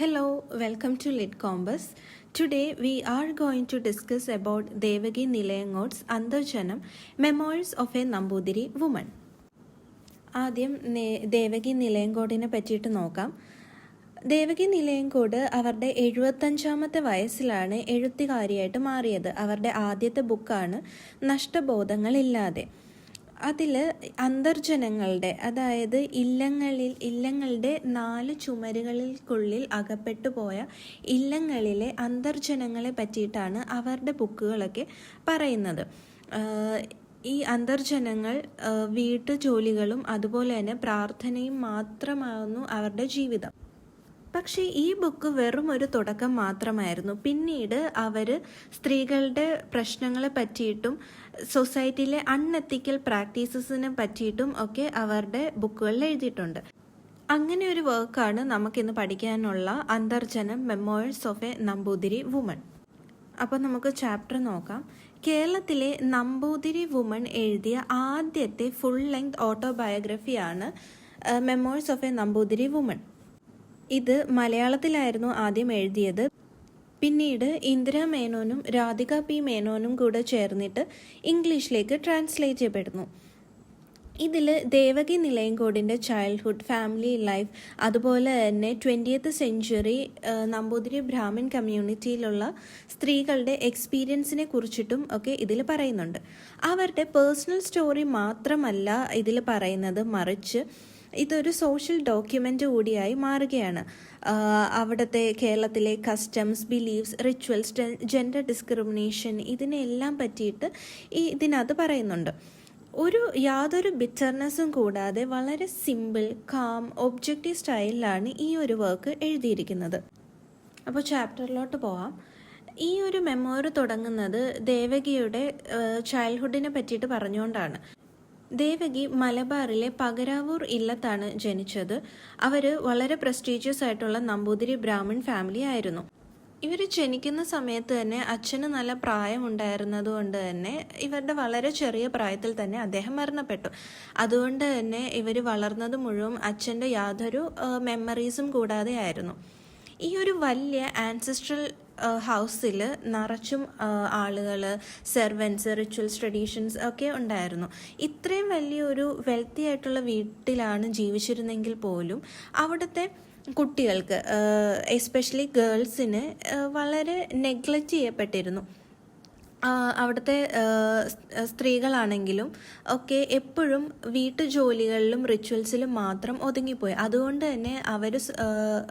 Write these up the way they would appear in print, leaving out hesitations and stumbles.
Hello, welcome to Lit Compass. Today we are going to discuss about Devagi Nilayangod's Antarjanam, Memoirs of a Nambudiri Woman. ആദ്യം ദേവകി നിലയങ്കോടിനെ പറ്റിയിട്ട് നോക്കാം. ദേവകി നിലയങ്കോട് അവരുടെ 75-ാമത്തെ വയസ്സിലാണ് എഴുത്തുകാരിയായിട്ട് മാറിയത്. അവരുടെ ആദ്യത്തെ ബുക്കാണ് നഷ്ടബോധങ്ങളില്ലാതെ. അതിൽ അന്തർജനങ്ങളുടെ, അതായത് ഇല്ലങ്ങളുടെ 4 ചുമരുകൾക്കുള്ളിൽ അകപ്പെട്ടു പോയ ഇല്ലങ്ങളിലെ അന്തർജനങ്ങളെ പറ്റിയിട്ടാണ് അവരുടെ ബുക്കുകളൊക്കെ പറയുന്നത്. ഈ അന്തർജനങ്ങൾ വീട്ടുജോലികളും അതുപോലെ തന്നെ പ്രാർത്ഥനയും മാത്രമായിരുന്നു അവരുടെ ജീവിതം. പക്ഷേ ഈ ബുക്ക് വെറും ഒരു തുടക്കം മാത്രമായിരുന്നു. പിന്നീട് അവർ സ്ത്രീകളുടെ പ്രശ്നങ്ങളെ പറ്റിയിട്ടും സൊസൈറ്റിയിലെ അൺഎത്തിക്കൽ പ്രാക്ടീസസിനെ പറ്റിയിട്ടും ഒക്കെ അവരുടെ ബുക്കുകളിൽ എഴുതിയിട്ടുണ്ട്. അങ്ങനെ ഒരു വർക്കാണ് നമുക്കിന്ന് പഠിക്കാനുള്ള Antharjanam, memoirs of a Namboothiri woman. അപ്പോൾ നമുക്ക് ചാപ്റ്റർ നോക്കാം. കേരളത്തിലെ നമ്പൂതിരി വുമൺ എഴുതിയ ആദ്യത്തെ ഫുൾ ലെങ്ത് ഓട്ടോബയോഗ്രഫിയാണ് memoirs of a Namboothiri woman. ഇത് മലയാളത്തിലായിരുന്നു ആദ്യം എഴുതിയത്. പിന്നീട് ഇന്ദിരാ മേനോനും രാധിക പി മേനോനും കൂടെ ചേർന്നിട്ട് ഇംഗ്ലീഷിലേക്ക് ട്രാൻസ്ലേറ്റ് ചെയ്യപ്പെടുന്നു. ഇതിൽ ദേവകി നിലയങ്കോടിൻ്റെ ചൈൽഡ്ഹുഡ്, ഫാമിലി ലൈഫ്, അതുപോലെ തന്നെ 20th സെഞ്ച്വറി നമ്പൂതിരി ബ്രാഹ്മിൺ കമ്മ്യൂണിറ്റിയിലുള്ള സ്ത്രീകളുടെ എക്സ്പീരിയൻസിനെ കുറിച്ചിട്ടും ഒക്കെ ഇതിൽ പറയുന്നുണ്ട്. അവരുടെ പേഴ്സണൽ സ്റ്റോറി മാത്രമല്ല ഇതിൽ പറയുന്നത്, മറിച്ച് ഇതൊരു സോഷ്യൽ ഡോക്യുമെൻ്റ് കൂടിയായി മാറുകയാണ്. അവിടുത്തെ കേരളത്തിലെ customs, beliefs, rituals, gender discrimination, ഇതിനെല്ലാം പറ്റിയിട്ട് ഇതിനകത്ത് പറയുന്നുണ്ട്. യാതൊരു ബിറ്റർനെസ്സും കൂടാതെ വളരെ സിമ്പിൾ, കാം, ഒബ്ജക്റ്റീവ് സ്റ്റൈലിലാണ് ഈ ഒരു വർക്ക് എഴുതിയിരിക്കുന്നത്. അപ്പോൾ ചാപ്റ്ററിലോട്ട് പോവാം. ഈ ഒരു മെമ്മോയർ തുടങ്ങുന്നത് ദേവകിയുടെ ചൈൽഡ്ഹുഡിനെ പറ്റിയിട്ട് പറഞ്ഞുകൊണ്ടാണ്. ദേവകി മലബാറിലെ പകരാവൂർ ഇല്ലത്താണ് ജനിച്ചത്. അവർ വളരെ പ്രസ്റ്റീജിയസ് ആയിട്ടുള്ള നമ്പൂതിരി ബ്രാഹ്മിൺ ഫാമിലി ആയിരുന്നു. ഇവർ ജനിക്കുന്ന സമയത്ത് തന്നെ അച്ഛന് നല്ല പ്രായമുണ്ടായിരുന്നത് കൊണ്ട് തന്നെ ഇവരുടെ വളരെ ചെറിയ പ്രായത്തിൽ തന്നെ അദ്ദേഹം മരണപ്പെട്ടു. അതുകൊണ്ട് തന്നെ ഇവർ വളർന്നത് മുഴുവൻ അച്ഛൻ്റെ യാതൊരു മെമ്മറീസും കൂടാതെ ആയിരുന്നു. ഈ ഒരു വലിയ ആൻസിസ്ട്രൽ ഹൗസിൽ നിറച്ചും ആളുകൾ, സെർവൻസ്, റിച്വൽസ്, ട്രഡീഷൻസ് ഒക്കെ ഉണ്ടായിരുന്നു. ഇത്രയും വലിയൊരു വെൽത്തി ആയിട്ടുള്ള വീട്ടിലാണ് ജീവിച്ചിരുന്നെങ്കിൽ പോലും അവിടുത്തെ കുട്ടികൾക്ക്, എസ്പെഷ്യലി ഗേൾസിന് വളരെ നെഗ്ലക്റ്റ് ചെയ്യപ്പെട്ടിരുന്നു. അവിടുത്തെ സ്ത്രീകളാണെങ്കിലും ഒക്കെ എപ്പോഴും വീട്ടുജോലികളിലും റിച്വൽസിലും മാത്രം ഒതുങ്ങിപ്പോയി. അതുകൊണ്ട് തന്നെ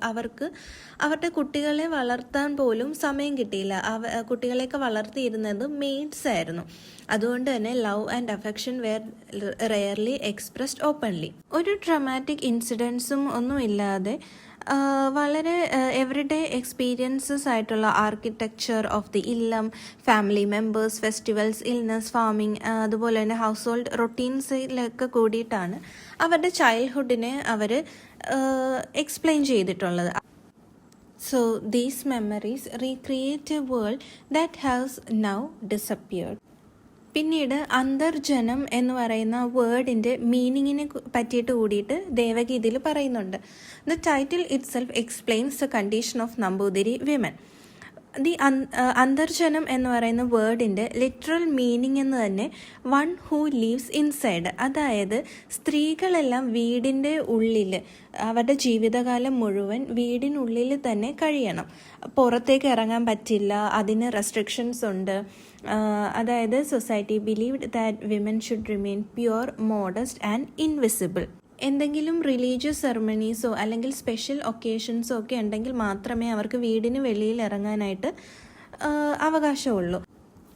അവർക്ക് അവരുടെ കുട്ടികളെ വളർത്താൻ പോലും സമയം കിട്ടിയില്ല. കുട്ടികളെയൊക്കെ വളർത്തിയിരുന്നത് മെയ്ഡ്സ് ആയിരുന്നു. അതുകൊണ്ട് തന്നെ love and affection were rarely expressed openly. ഒരു ഡ്രമാറ്റിക് ഇൻസിഡൻസും ഒന്നുമില്ലാതെ വളരെ എവറിഡേ എക്സ്പീരിയൻസസ് ആയിട്ടുള്ള ആർക്കിടെക്ചർ ഓഫ് ദി ഇല്ലം, family members, festivals, illness, farming, അതുപോലെ തന്നെ ഹൗസ് ഹോൾഡ് റൊട്ടീൻസിലൊക്കെ കൂടിയിട്ടാണ് അവരുടെ ചൈൽഡ്ഹുഡിനെ അവർ എക്സ്പ്ലെയിൻ ചെയ്തിട്ടുള്ളത്. So these memories recreate a world that has now disappeared. പിന്നീട് അന്തർജനം എന്ന് പറയുന്ന വേർഡിൻ്റെ മീനിങ്ങിനെ പറ്റിയിട്ട് കൂടിയിട്ട് ദേവകി ഇതിൽ പറയുന്നുണ്ട്. The title it self explains the condition of Namboothiri women. Antharjanam എന്ന് പറയുന്ന വേർഡിൻ്റെ ലിറ്ററൽ മീനിങ് എന്ന് തന്നെ വൺ ഹൂ ലീവ്സ് ഇൻസൈഡ്, അതായത് സ്ത്രീകളെല്ലാം വീടിൻ്റെ ഉള്ളിൽ അവരുടെ ജീവിതകാലം മുഴുവൻ വീടിനുള്ളിൽ തന്നെ കഴിയണം. പുറത്തേക്ക് ഇറങ്ങാൻ പറ്റില്ല, അതിന് റെസ്ട്രിക്ഷൻസ് ഉണ്ട്. അതായത് society believed that women should remain pure, modest and invisible. എന്തെങ്കിലും റിലീജിയസ് സെറമണീസോ അല്ലെങ്കിൽ സ്പെഷ്യൽ ഒക്കേഷൻസോ ഒക്കെ ഉണ്ടെങ്കിൽ മാത്രമേ അവർക്ക് വീടിന് വെളിയിൽ ഇറങ്ങാനായിട്ട് അവകാശമുള്ളൂ.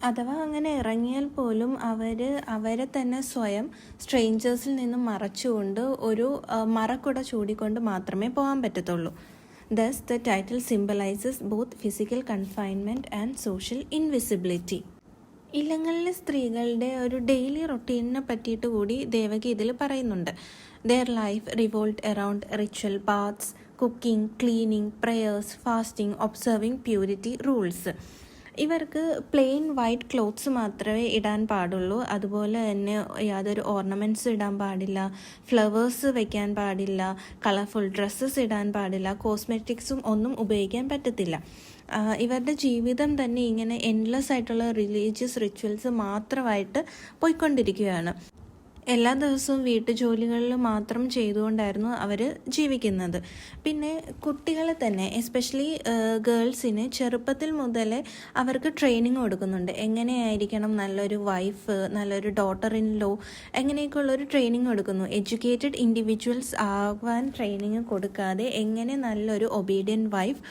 അഥവാ അങ്ങനെ ഇറങ്ങിയാൽ പോലും അവരെ തന്നെ സ്വയം സ്ട്രേഞ്ചേഴ്സിൽ നിന്നും മറച്ചുകൊണ്ട് ഒരു മറക്കുട ചൂടിക്കൊണ്ട് മാത്രമേ പോകാൻ പറ്റത്തുള്ളൂ. Thus, the title symbolizes both physical confinement and social invisibility. ഇല്ലങ്ങളിലെ സ്ത്രീകളുടെ ഒരു ഡെയിലി റൊട്ടീനിനെ പറ്റിയിട്ട് കൂടി ദേവകി ഇതിൽ പറയുന്നുണ്ട്. Their life revolved around ritual baths, cooking, cleaning, prayers, fasting, observing purity rules. ഇവർക്ക് പ്ലെയിൻ വൈറ്റ് ക്ലോത്ത്സ് മാത്രമേ ഇടാൻ പാടുള്ളൂ. അതുപോലെ തന്നെ യാതൊരു ഓർണമെൻറ്റ്സ് ഇടാൻ പാടില്ല, ഫ്ലവേഴ്സ് വെക്കാൻ പാടില്ല, കളർഫുൾ ഡ്രസ്സസ് ഇടാൻ പാടില്ല, കോസ്മെറ്റിക്സും ഒന്നും ഉപയോഗിക്കാൻ പറ്റത്തില്ല. ഇവരുടെ ജീവിതം തന്നെ ഇങ്ങനെ എൻഡ്ലെസ് ആയിട്ടുള്ള റിലീജിയസ് റിച്വൽസ് മാത്രമായിട്ട് പോയിക്കൊണ്ടിരിക്കുകയാണ്. എല്ലാ ദിവസവും വീട്ടുജോലികളിൽ മാത്രം ചെയ്തുകൊണ്ടായിരുന്നു അവർ ജീവിക്കുന്നത്. പിന്നെ കുട്ടികളെ തന്നെ എസ്പെഷ്യലി ഗേൾസിന് ചെറുപ്പത്തിൽ മുതലേ അവർക്ക് ട്രെയിനിങ് കൊടുക്കുന്നുണ്ട്. എങ്ങനെയായിരിക്കണം നല്ലൊരു വൈഫ്, നല്ലൊരു ഡോട്ടർ ഇൻ ലോ, എങ്ങനെയൊക്കെയുള്ളൊരു ട്രെയിനിങ് കൊടുക്കുന്നു. എഡ്യൂക്കേറ്റഡ് ഇൻഡിവിജ്വൽസ് ആവാൻ ട്രെയിനിങ് കൊടുക്കാതെ എങ്ങനെ നല്ലൊരു obedient wife,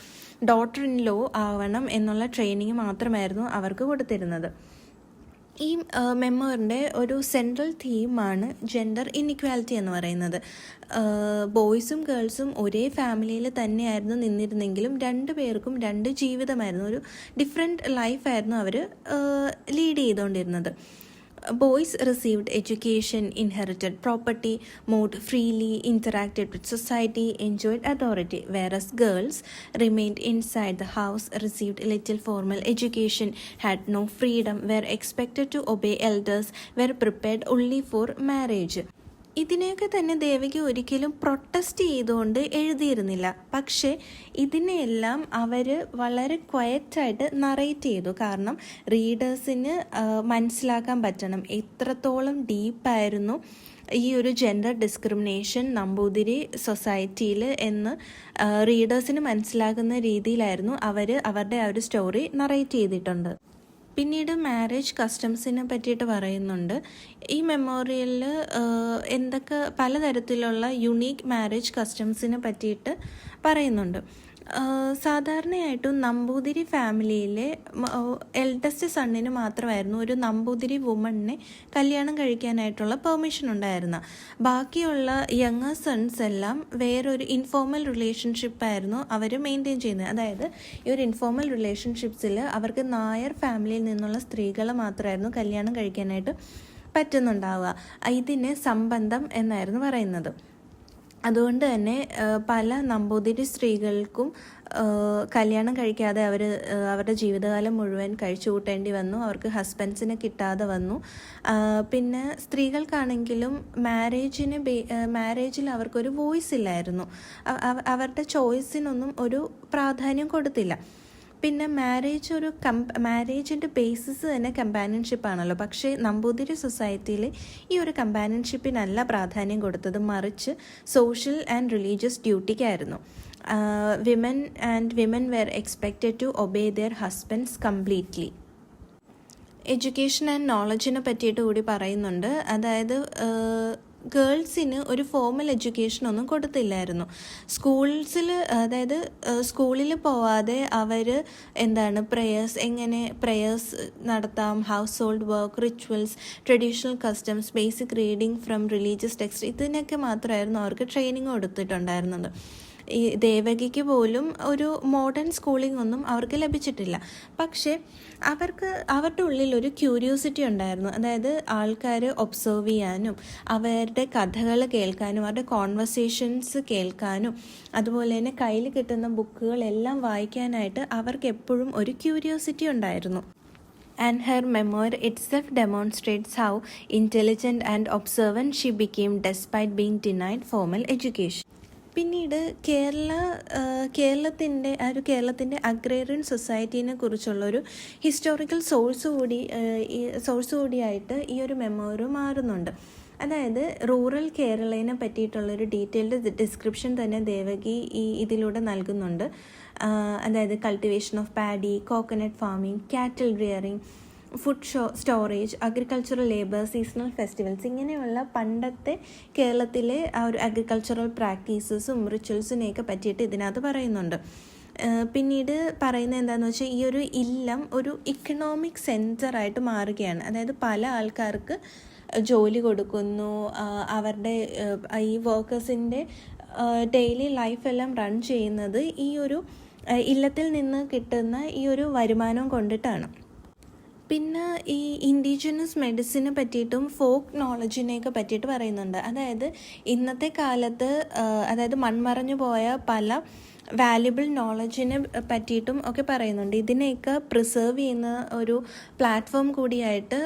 daughter in law ആവണം എന്നുള്ള ട്രെയിനിങ് മാത്രമായിരുന്നു അവർക്ക് കൊടുത്തിരുന്നത്. ഈ മെമ്മോറിൻ്റെ ഒരു സെൻട്രൽ തീമാണ് ജെൻഡർ ഇൻഇക്വാലിറ്റി എന്ന് പറയുന്നത്. ബോയ്സും ഗേൾസും ഒരേ ഫാമിലിയിൽ തന്നെയായിരുന്നു നിന്നിരുന്നെങ്കിലും രണ്ടു പേർക്കും രണ്ട് ജീവിതമായിരുന്നു, ഒരു ഡിഫറെൻറ്റ് ലൈഫായിരുന്നു അവർ ലീഡ് ചെയ്തുകൊണ്ടിരുന്നത്. Boys received education, inherited property, moved freely, interacted with society, enjoyed authority, whereas girls remained inside the house, received little formal education, had no freedom, were expected to obey elders, were prepared only for marriage. ഇതിനെയൊക്കെ തന്നെ ദേവകി ഒരിക്കലും protest ചെയ്തുകൊണ്ട് എഴുതിയിരുന്നില്ല. പക്ഷേ ഇതിനെയെല്ലാം അവർ വളരെ ക്വയറ്റായിട്ട് narrate ചെയ്തു. കാരണം റീഡേഴ്സിന് മനസ്സിലാക്കാൻ പറ്റണം എത്രത്തോളം ഡീപ്പായിരുന്നു ഈ ഒരു ജെൻഡർ ഡിസ്ക്രിമിനേഷൻ നമ്പൂതിരി സൊസൈറ്റിയിൽ എന്ന് റീഡേഴ്സിന് മനസ്സിലാകുന്ന രീതിയിലായിരുന്നു അവർ അവരുടെ ആ ഒരു സ്റ്റോറി നറേറ്റ് ചെയ്തിട്ടുണ്ട്. പിന്നീട് മാരേജ് കസ്റ്റംസിനെ പറ്റിയിട്ട് പറയുന്നുണ്ട്. ഈ മെമ്മോറിയലിൽ എന്തൊക്കെ പലതരത്തിലുള്ള യുണീക്ക് മാരേജ് കസ്റ്റംസിനെ പറ്റിയിട്ട് പറയുന്നുണ്ട്. സാധാരണയായിട്ടും നമ്പൂതിരി ഫാമിലിയിലെ എൽഡസ്റ്റ് സണ്ണിന് മാത്രമായിരുന്നു ഒരു നമ്പൂതിരി വുമണിനെ കല്യാണം കഴിക്കാനായിട്ടുള്ള പെർമിഷൻ ഉണ്ടായിരുന്ന. ബാക്കിയുള്ള യങ്ങർ സൺസ് എല്ലാം വേറൊരു ഇൻഫോർമൽ റിലേഷൻഷിപ്പായിരുന്നു അവർ മെയിൻറ്റെയിൻ ചെയ്യുന്നത്. അതായത് ഈ ഒരു ഇൻഫോർമൽ റിലേഷൻഷിപ്സിൽ അവർക്ക് നായർ ഫാമിലിയിൽ നിന്നുള്ള സ്ത്രീകളെ മാത്രമായിരുന്നു കല്യാണം കഴിക്കാനായിട്ട് പറ്റുന്നുണ്ടാവുക. ഇതിന് സംബന്ധം എന്നായിരുന്നു പറയുന്നത്. അതുകൊണ്ട് തന്നെ പല നമ്പൂതിരി സ്ത്രീകൾക്കും കല്യാണം കഴിക്കാതെ അവരുടെ ജീവിതകാലം മുഴുവൻ കഴിച്ചു കൂട്ടേണ്ടി വന്നു. അവർക്ക് ഹസ്ബൻഡ്സിനെ കിട്ടാതെ വന്നു. പിന്നെ സ്ത്രീകൾക്കാണെങ്കിലും മാരേജിൽ അവർക്കൊരു വോയിസ് ഇല്ലായിരുന്നു. അവരുടെ ചോയ്സിനൊന്നും ഒരു പ്രാധാന്യം കൊടുത്തില്ല. പിന്നെ മാരേജിൻ്റെ ബേസിസ് തന്നെ കമ്പാനിയൻഷിപ്പാണല്ലോ. പക്ഷേ നമ്പൂതിരി സൊസൈറ്റിയിൽ ഈ ഒരു കമ്പാനിയൻഷിപ്പിനല്ല പ്രാധാന്യം കൊടുത്തത്, മറിച്ച് സോഷ്യൽ ആൻഡ് റിലീജിയസ് ഡ്യൂട്ടിക്കായിരുന്നു. Women were expected to obey their husbands completely. Education and നോളജിനെ പറ്റിയിട്ട് കൂടി പറയുന്നുണ്ട്. അതായത് ഗേൾസിന് ഒരു ഫോർമൽ എഡ്യൂക്കേഷൻ ഒന്നും കൊടുത്തില്ലായിരുന്നു. അതായത് സ്കൂളിൽ പോവാതെ അവർ എങ്ങനെ പ്രേയേഴ്സ് നടത്താം, house hold work, rituals, traditional customs, basic reading from religious text, ഇതിനൊക്കെ മാത്രമായിരുന്നു അവർക്ക് ട്രെയിനിങ് കൊടുത്തിട്ടുണ്ടായിരുന്നത്. ഈ ദേവകിക്ക് പോലും ഒരു മോഡേൺ സ്കൂളിംഗ് ഒന്നും അവർക്ക് ലഭിച്ചിട്ടില്ല. പക്ഷേ അവരുടെ ഉള്ളിൽ ഒരു ക്യൂരിയോസിറ്റി ഉണ്ടായിരുന്നു. അതായത് ആൾക്കാർ ഒബ്സർവ് ചെയ്യാനും അവരുടെ കഥകൾ കേൾക്കാനും അവരുടെ കോൺവെർസേഷൻസ് കേൾക്കാനും അതുപോലെ തന്നെ കയ്യിൽ കിട്ടുന്ന ബുക്കുകളെല്ലാം വായിക്കാനായിട്ട് അവർക്ക് എപ്പോഴും ഒരു ക്യൂരിയോസിറ്റി ഉണ്ടായിരുന്നു. And her memoir itself demonstrates how intelligent and observant she became despite being denied formal education. പിന്നീട് കേരളത്തിൻ്റെ അഗ്രേറിയൻ സൊസൈറ്റീനെ കുറിച്ചുള്ളൊരു ഹിസ്റ്റോറിക്കൽ സോഴ്സ് കൂടിയായിട്ട് ഈ ഒരു മെമ്മോറി മാറുന്നുണ്ട്. അതായത് റൂറൽ കേരളയെ പറ്റിയിട്ടുള്ളൊരു ഡീറ്റെയിൽഡ് ഡിസ്ക്രിപ്ഷൻ തന്നെ ദേവകി ഇതിലൂടെ നൽകുന്നുണ്ട്. അതായത് cultivation of paddy, coconut farming, cattle rearing, food storage, agricultural labour, seasonal festivals, ഇങ്ങനെയുള്ള പണ്ടത്തെ കേരളത്തിലെ ആ ഒരു അഗ്രികൾച്ചറൽ പ്രാക്ടീസസും റിച്വൽസിനെയൊക്കെ പറ്റിയിട്ട് ഇതിനകത്ത് പറയുന്നുണ്ട്. പിന്നീട് പറയുന്നത് എന്താണെന്ന് വെച്ചാൽ ഈ ഒരു ഇല്ലം ഒരു ഇക്കണോമിക് സെൻറ്ററായിട്ട് മാറുകയാണ്. അതായത് പല ആൾക്കാർക്ക് ജോലി കൊടുക്കുന്നു, അവരുടെ ഈ വർക്കേഴ്സിൻ്റെ ഡെയിലി ലൈഫെല്ലാം റൺ ചെയ്യുന്നത് ഈ ഒരു ഇല്ലത്തിൽ നിന്ന് കിട്ടുന്ന ഈ ഒരു വരുമാനം കൊണ്ടിട്ടാണ്. പിന്നെ ഈ ഇൻഡിജിനസ് മെഡിസിനെ പറ്റിയിട്ടും ഫോക്ക് നോളജിനെയൊക്കെ പറ്റിയിട്ട് പറയുന്നുണ്ട്. അതായത് ഇന്നത്തെ കാലത്ത് അതായത് മൺമറഞ്ഞു പോയ പല വാല്യുബിൾ നോളജിനെ പറ്റിയിട്ടും ഒക്കെ പറയുന്നുണ്ട്. ഇതിനെയൊക്കെ പ്രിസേർവ് ചെയ്യുന്ന ഒരു പ്ലാറ്റ്ഫോം കൂടിയായിട്ട്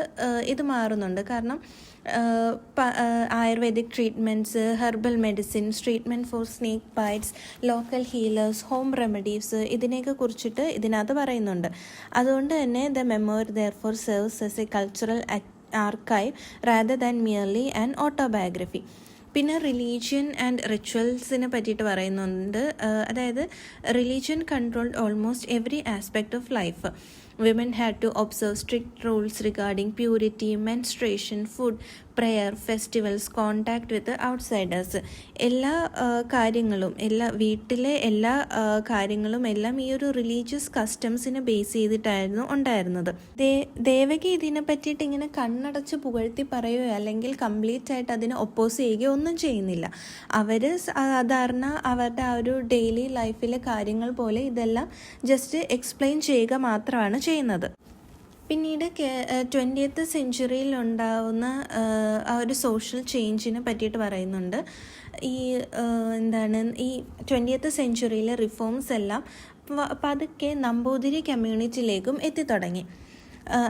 ഇത് മാറുന്നുണ്ട്. കാരണം ayurvedic treatments, herbal medicines, treatment for snake bites, local healers, home remedies, ഇതിനെയൊക്കെ കുറിച്ചിട്ട് ഇതിനകത്ത് പറയുന്നുണ്ട്. അതുകൊണ്ട് തന്നെ the memoir therefore serves as a cultural archive rather than merely an autobiography. പിന്നെ റിലീജിയൻ ആൻഡ് റിച്വൽസിനെ പറ്റിയിട്ട് പറയുന്നുണ്ട്. അതായത് religion controlled almost every aspect of life. Women had to observe strict rules regarding purity, menstruation, food, prayer, festivals, contact with outsiders. എല്ലാ കാര്യങ്ങളും വീട്ടിലെ എല്ലാ കാര്യങ്ങളും എല്ലാം ഈ ഒരു റിലീജിയസ് കസ്റ്റംസിനെ ബേസ് ചെയ്തിട്ടായിരുന്നു ഉണ്ടായിരുന്നത്. ദേവകി ഇതിനെ പറ്റിയിട്ട് ഇങ്ങനെ കണ്ണടച്ച് പുകഴ്ത്തി പറയുകയോ അല്ലെങ്കിൽ കംപ്ലീറ്റ് ആയിട്ട് അതിനെ ഒപ്പോസ് ചെയ്യുകയോ ഒന്നും ചെയ്യുന്നില്ല. അവർ സാധാരണ അവരുടെ ആ ഒരു ഡെയിലി ലൈഫിലെ കാര്യങ്ങൾ പോലെ ഇതെല്ലാം ജസ്റ്റ് എക്സ്പ്ലെയിൻ ചെയ്യുക മാത്രമാണ് ചെയ്യുന്നത്. പിന്നീട് 20th സെഞ്ച്വറിയിൽ ഉണ്ടാവുന്ന ആ ഒരു സോഷ്യൽ ചേഞ്ചിനെ പറ്റിയിട്ട് പറയുന്നുണ്ട്. ഈ ഈ 20th സെഞ്ച്വറിയിലെ റിഫോംസ് എല്ലാം പതുക്കെ നമ്പൂതിരി കമ്മ്യൂണിറ്റിയിലേക്കും എത്തിത്തുടങ്ങി.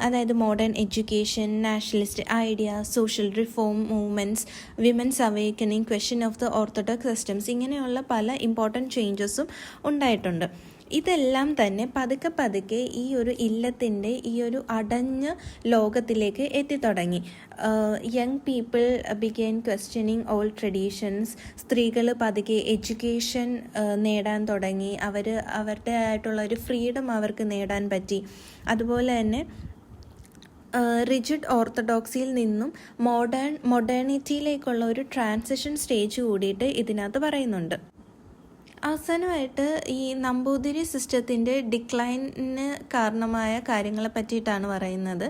അതായത് modern education, nationalist idea, social reform movements, women's awakening, question of the orthodox systems, ഇങ്ങനെയുള്ള പല ഇമ്പോർട്ടൻറ്റ് ചേഞ്ചസും ഉണ്ടായിട്ടുണ്ട്. ഇതെല്ലാം തന്നെ പതുക്കെ ഈ ഒരു ഇല്ലത്തിൻ്റെ ഈ ഒരു അടഞ്ഞ ലോകത്തിലേക്ക് എത്തിത്തുടങ്ങി. Young people began questioning old traditions. സ്ത്രീകൾ പതുക്കെ എഡ്യൂക്കേഷൻ നേടാൻ തുടങ്ങി. അവരുടെ ആയിട്ടുള്ള ഒരു ഫ്രീഡം അവർക്ക് നേടാൻ പറ്റി. അതുപോലെ തന്നെ റിജിഡ് ഓർത്തഡോക്സിയിൽ നിന്നും മോഡേണിറ്റിയിലേക്കുള്ള ഒരു ട്രാൻസിഷൻ സ്റ്റേജ് കൂടിയിട്ട് ഇതിനകത്ത് പറയുന്നുണ്ട്. അവസാനമായിട്ട് ഈ നമ്പൂതിരി സിസ്റ്റത്തിൻ്റെ ഡിക്ലൈനിന് കാരണമായ കാര്യങ്ങളെ പറ്റിയിട്ടാണ് പറയുന്നത്.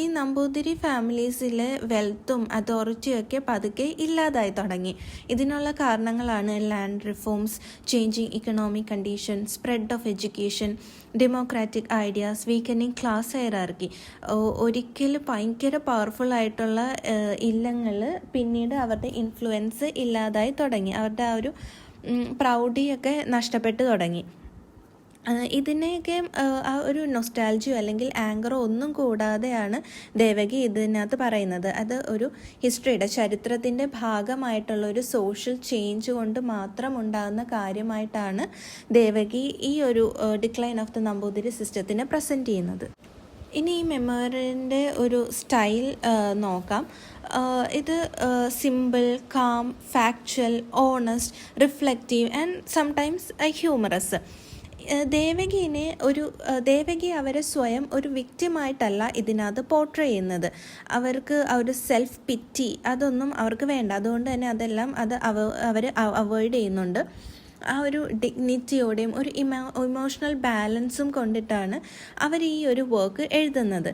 ഈ നമ്പൂതിരി ഫാമിലീസിലെ വെൽത്തും അതോറിറ്റിയും ഒക്കെ പതുക്കെ ഇല്ലാതായി തുടങ്ങി. ഇതിനുള്ള കാരണങ്ങളാണ് land reforms, changing economic condition, spread of education, democratic ideas, weakening class hierarchy. ഒരിക്കലും ഭയങ്കര പവർഫുൾ ആയിട്ടുള്ള ഇല്ലങ്ങൾ പിന്നീട് അവരുടെ ഇൻഫ്ലുവൻസ് ഇല്ലാതായി തുടങ്ങി. അവരുടെ ആ ഒരു പ്രൗഢിയൊക്കെ നഷ്ടപ്പെട്ടു തുടങ്ങി. ഇതിനെയൊക്കെ ആ ഒരു നൊസ്റ്റാൾജിയോ അല്ലെങ്കിൽ ആങ്കറോ ഒന്നും കൂടാതെയാണ് ദേവകി ഇതിനകത്ത് പറയുന്നത്. അത് ഒരു ഹിസ്റ്ററിയുടെ ചരിത്രത്തിൻ്റെ ഭാഗമായിട്ടുള്ള ഒരു സോഷ്യൽ ചേഞ്ച് കൊണ്ട് മാത്രം ഉണ്ടാകുന്ന കാര്യമായിട്ടാണ് ദേവകി ഈ ഒരു ഡിക്ലൈൻ ഓഫ് ദ നമ്പൂതിരി സിസ്റ്റത്തിനെ പ്രസൻറ്റ് ചെയ്യുന്നത്. ഇനി ഈ മെമ്മോറിൻ്റെ ഒരു സ്റ്റൈൽ നോക്കാം. ഇത് simple, calm, factual, honest, reflective and sometimes humorous. Devaki അവരെ സ്വയം ഒരു വിക്റ്റിമായിട്ടല്ല ഇതിനകത്ത് പോർട്രേ ചെയ്യുന്നത്. അവർക്ക് ആ ഒരു സെൽഫ് പിറ്റി അതൊന്നും അവർക്ക് വേണ്ട. അതുകൊണ്ട് തന്നെ അതെല്ലാം അവർ അവോയ്ഡ് ചെയ്യുന്നുണ്ട്. ആ ഒരു ഡിഗ്നിറ്റിയോടെയും ഒരു ഇമോഷണൽ ബാലൻസും കൊണ്ടിട്ടാണ് അവർ ഈ ഒരു വർക്ക് എഴുതുന്നത്.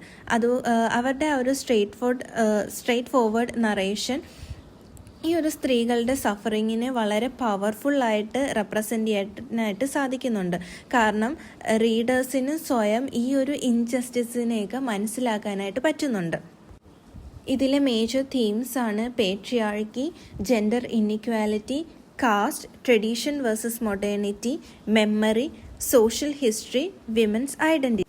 അവരുടെ ആ ഒരു സ്ട്രെയിറ്റ് ഫോർവേഡ് നറേഷൻ ഈ ഒരു സ്ത്രീകളുടെ സഫറിങ്ങിനെ വളരെ പവർഫുള്ളായിട്ട് റെപ്രസെൻ്റ് ചെയ്യാനായിട്ട് സാധിക്കുന്നുണ്ട്. കാരണം റീഡേഴ്സിന് സ്വയം ഈ ഒരു ഇൻജസ്റ്റിസിനെയൊക്കെ മനസ്സിലാക്കാനായിട്ട് പറ്റുന്നുണ്ട്. ഇതിലെ മേജർ തീംസ് ആണ് patriarchy, gender inequality, caste, tradition versus modernity, memory, social history, women's identity.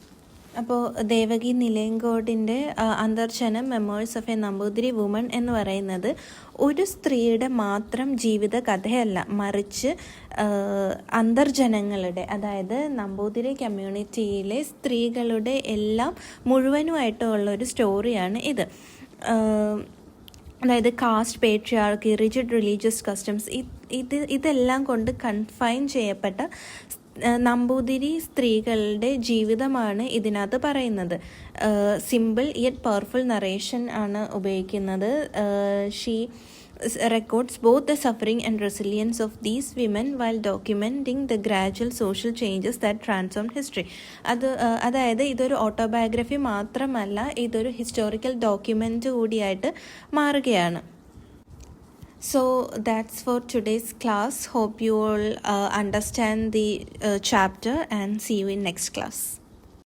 അപ്പോൾ ദേവകി നിലയങ്കോടിൻ്റെ Antharjanam memoirs of a Namboothiri woman എന്ന് പറയുന്നത് ഒരു സ്ത്രീയുടെ മാത്രം ജീവിത കഥയല്ല, മറിച്ച് അന്തർജനങ്ങളുടെ, അതായത് നമ്പൂതിരി കമ്മ്യൂണിറ്റിയിലെ സ്ത്രീകളുടെ എല്ലാം മുഴുവനുമായിട്ടുള്ള ഒരു സ്റ്റോറിയാണ് ഇത്. അതായത് caste, patriarchy, rigid religious customs, ഇതെല്ലാം കൊണ്ട് കൺഫൈൻ ചെയ്യപ്പെട്ട നമ്പൂതിരി സ്ത്രീകളുടെ ജീവിതമാണ് ഇതിനകത്ത് പറയുന്നത്. സിമ്പിൾ യെറ്റ് പവർഫുൾ നറേഷൻ ആണ് ഉപയോഗിക്കുന്നത്. She records both the suffering and resilience of these women while documenting the gradual social changes that transformed history. അതായത് ഇതൊരു ഓട്ടോബയോഗ്രഫി മാത്രമല്ല, ഇതൊരു ഹിസ്റ്റോറിക്കൽ ഡോക്യുമെൻ്റ് കൂടിയായിട്ട് മാറുകയാണ്. So that's for today's class. Hope you all understand the chapter and see you in next class.